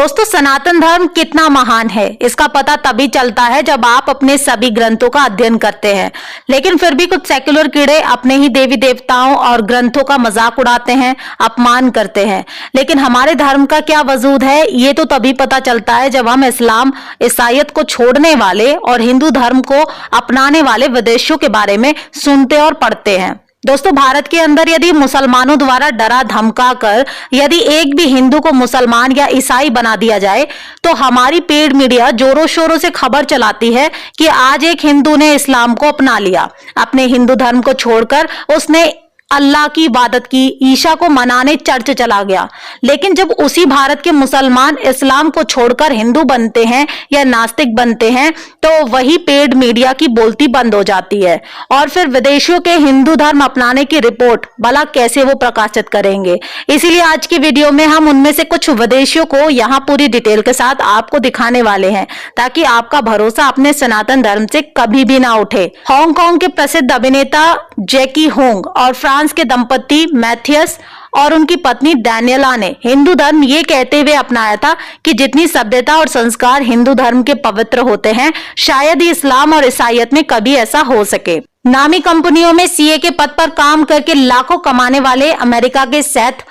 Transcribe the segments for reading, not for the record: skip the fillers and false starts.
दोस्तों, सनातन धर्म कितना महान है इसका पता तभी चलता है जब आप अपने सभी ग्रंथों का अध्ययन करते हैं। लेकिन फिर भी कुछ सेक्युलर कीड़े अपने ही देवी देवताओं और ग्रंथों का मजाक उड़ाते हैं, अपमान करते हैं। लेकिन हमारे धर्म का क्या वजूद है ये तो तभी पता चलता है जब हम इस्लाम, ईसाईयत को छोड़ने वाले और हिंदू धर्म को अपनाने वाले विदेशियों के बारे में सुनते और पढ़ते हैं। दोस्तों, भारत के अंदर यदि मुसलमानों द्वारा डरा धमका कर यदि एक भी हिंदू को मुसलमान या ईसाई बना दिया जाए तो हमारी पेड मीडिया जोरों शोरों से खबर चलाती है कि आज एक हिंदू ने इस्लाम को अपना लिया, अपने हिंदू धर्म को छोड़कर उसने अल्लाह की इबादत की, ईशा को मनाने चर्च चला गया। लेकिन जब उसी भारत के मुसलमान इस्लाम को छोड़कर हिंदू बनते हैं या नास्तिक बनते हैं तो वही पेड मीडिया की बोलती बंद हो जाती है और फिर विदेशियों के हिंदू धर्म अपनाने की रिपोर्ट भला कैसे वो प्रकाशित करेंगे। इसीलिए आज की वीडियो में हम उनमें से कुछ विदेशियों को यहाँ पूरी डिटेल के साथ आपको दिखाने वाले हैं ताकि आपका भरोसा अपने सनातन धर्म से कभी भी ना उठे। हांगकांग के प्रसिद्ध अभिनेता जैकी होंग और फ्रांस के दंपति मैथियस और उनकी पत्नी डैनियला ने हिंदू धर्म ये कहते हुए अपनाया था कि जितनी सभ्यता और संस्कार हिंदू धर्म के पवित्र होते हैं शायद ही इस्लाम और ईसाईयत में कभी ऐसा हो सके। नामी कंपनियों में सीए के पद पर काम करके लाखों कमाने वाले अमेरिका के सेथ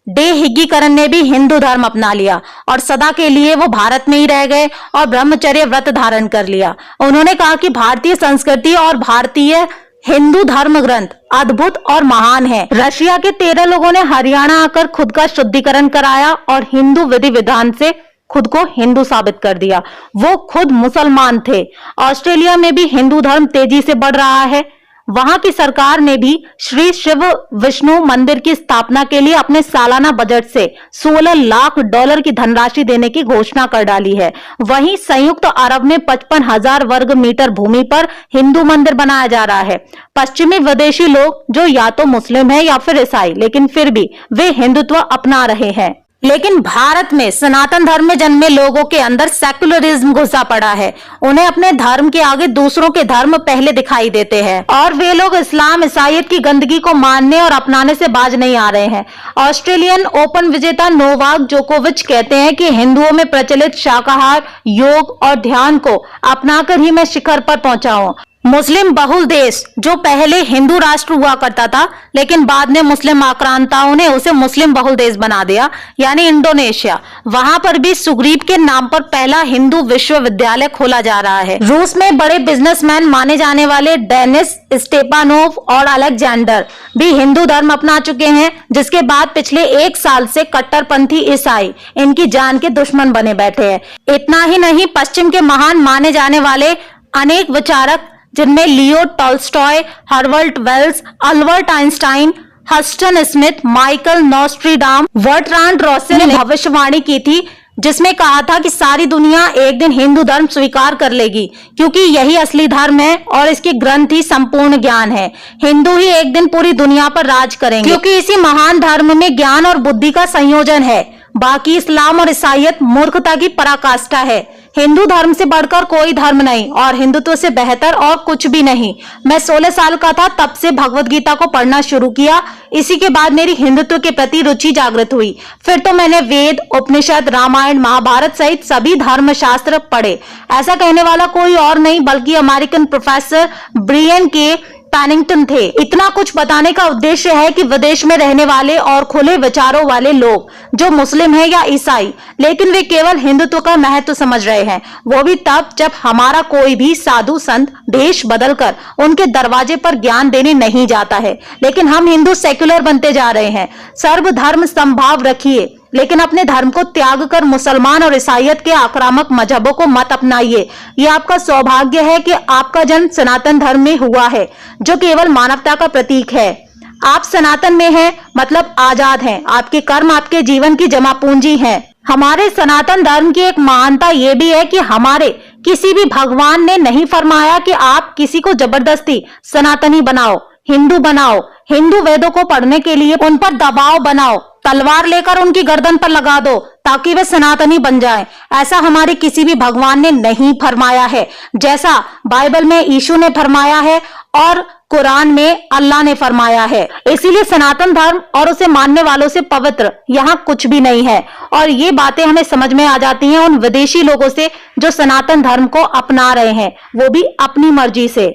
डे हिग्गीकरण ने भी हिंदू धर्म अपना लिया और सदा के लिए वो भारत में ही रह गए और ब्रह्मचर्य व्रत धारण कर लिया। उन्होंने कहा कि भारतीय संस्कृति और भारतीय हिंदू धर्म ग्रंथ अद्भुत और महान है। रशिया के 13 लोगों ने हरियाणा आकर खुद का शुद्धिकरण कराया और हिंदू विधि विधान से खुद को हिंदू साबित कर दिया। वो खुद मुसलमान थे। ऑस्ट्रेलिया में भी हिंदू धर्म तेजी से बढ़ रहा है। वहां की सरकार ने भी श्री शिव विष्णु मंदिर की स्थापना के लिए अपने सालाना बजट से $16 लाख की धनराशि देने की घोषणा कर डाली है। वहीं संयुक्त अरब में 55,000 वर्ग मीटर भूमि पर हिंदू मंदिर बनाया जा रहा है। पश्चिमी विदेशी लोग जो या तो मुस्लिम है या फिर ईसाई, लेकिन फिर भी वे हिंदुत्व अपना रहे हैं। लेकिन भारत में सनातन धर्म में जन्मे लोगों के अंदर सेकुलरिज्म घुसा पड़ा है। उन्हें अपने धर्म के आगे दूसरों के धर्म पहले दिखाई देते हैं और वे लोग इस्लाम, ईसाईयत की गंदगी को मानने और अपनाने से बाज नहीं आ रहे हैं। ऑस्ट्रेलियन ओपन विजेता नोवाक जोकोविच कहते हैं कि हिंदुओं में प्रचलित शाकाहार, योग और ध्यान को अपनाकर ही मैं शिखर पर पहुंचा हूं। मुस्लिम बहुल देश जो पहले हिंदू राष्ट्र हुआ करता था लेकिन बाद में मुस्लिम आक्रांताओं ने उसे मुस्लिम बहुल देश बना दिया, यानी इंडोनेशिया। वहां पर भी सुग्रीव के नाम पर पहला हिंदू विश्वविद्यालय खोला जा रहा है। रूस में बड़े बिजनेसमैन माने जाने वाले डेनिस स्टेपानोव और अलेक्जेंडर भी हिंदू धर्म अपना चुके हैं, जिसके बाद पिछले 1 साल से कट्टरपंथी ईसाई इनकी जान के दुश्मन बने बैठे हैं। इतना ही नहीं, पश्चिम के महान माने जाने वाले अनेक विचारक जिनमें लियो टॉल्स्टॉय, हर्बर्ट वेल्स, अल्बर्ट आइंस्टाइन, हस्टन स्मिथ, माइकल नोस्ट्राडामस, बर्ट्रांड रसेल ने भविष्यवाणी की थी जिसमें कहा था कि सारी दुनिया एक दिन हिंदू धर्म स्वीकार कर लेगी क्योंकि यही असली धर्म है और इसके ग्रंथ ही संपूर्ण ज्ञान है। हिंदू ही एक दिन पूरी दुनिया पर राज करेंगे क्योंकि इसी महान धर्म में ज्ञान और बुद्धि का संयोजन है। बाकी इस्लाम और ईसाईयत मूर्खता की पराकाष्ठा है। हिंदू धर्म से बढ़कर कोई धर्म नहीं और हिंदुत्व से बेहतर और कुछ भी नहीं। मैं 16 साल का था तब से भगवत गीता को पढ़ना शुरू किया। इसी के बाद मेरी हिंदुत्व के प्रति रुचि जागृत हुई। फिर तो मैंने वेद, उपनिषद, रामायण, महाभारत सहित सभी धर्मशास्त्र पढ़े। ऐसा कहने वाला कोई और नहीं बल्कि अमेरिकन प्रोफेसर ब्रियन के पैनिंगटन थे। इतना कुछ बताने का उद्देश्य है कि विदेश में रहने वाले और खुले विचारों वाले लोग जो मुस्लिम है या ईसाई, लेकिन वे केवल हिंदुत्व का महत्व समझ रहे हैं, वो भी तब जब हमारा कोई भी साधु संत देश बदलकर उनके दरवाजे पर ज्ञान देने नहीं जाता है। लेकिन हम हिंदू सेक्युलर बनते जा रहे हैं। सर्वधर्म समभाव रखिए लेकिन अपने धर्म को त्याग कर मुसलमान और ईसाईयत के आक्रामक मजहबों को मत अपनाइए। ये आपका सौभाग्य है कि आपका जन्म सनातन धर्म में हुआ है जो केवल मानवता का प्रतीक है। आप सनातन में हैं मतलब आजाद हैं। आपके कर्म आपके जीवन की जमा पूंजी हैं। हमारे सनातन धर्म की एक महानता यह भी है कि हमारे किसी भी भगवान ने नहीं फरमाया कि आप किसी को जबरदस्ती सनातनी बनाओ, हिंदू बनाओ। हिंदू वेदों को पढ़ने के लिए उन पर दबाव बनाओ, तलवार लेकर उनकी गर्दन पर लगा दो ताकि वे सनातनी बन जाएं। ऐसा हमारे किसी भी भगवान ने नहीं फरमाया है। जैसा बाइबल में यीशु ने फरमाया है और कुरान में अल्लाह ने फरमाया है। इसीलिए सनातन धर्म और उसे मानने वालों से पवित्र यहाँ कुछ भी नहीं है। और ये बातें हमें समझ में आ जाती हैं उन विदेशी लोगों से जो सनातन धर्म को अपना रहे हैं, वो भी अपनी मर्जी से।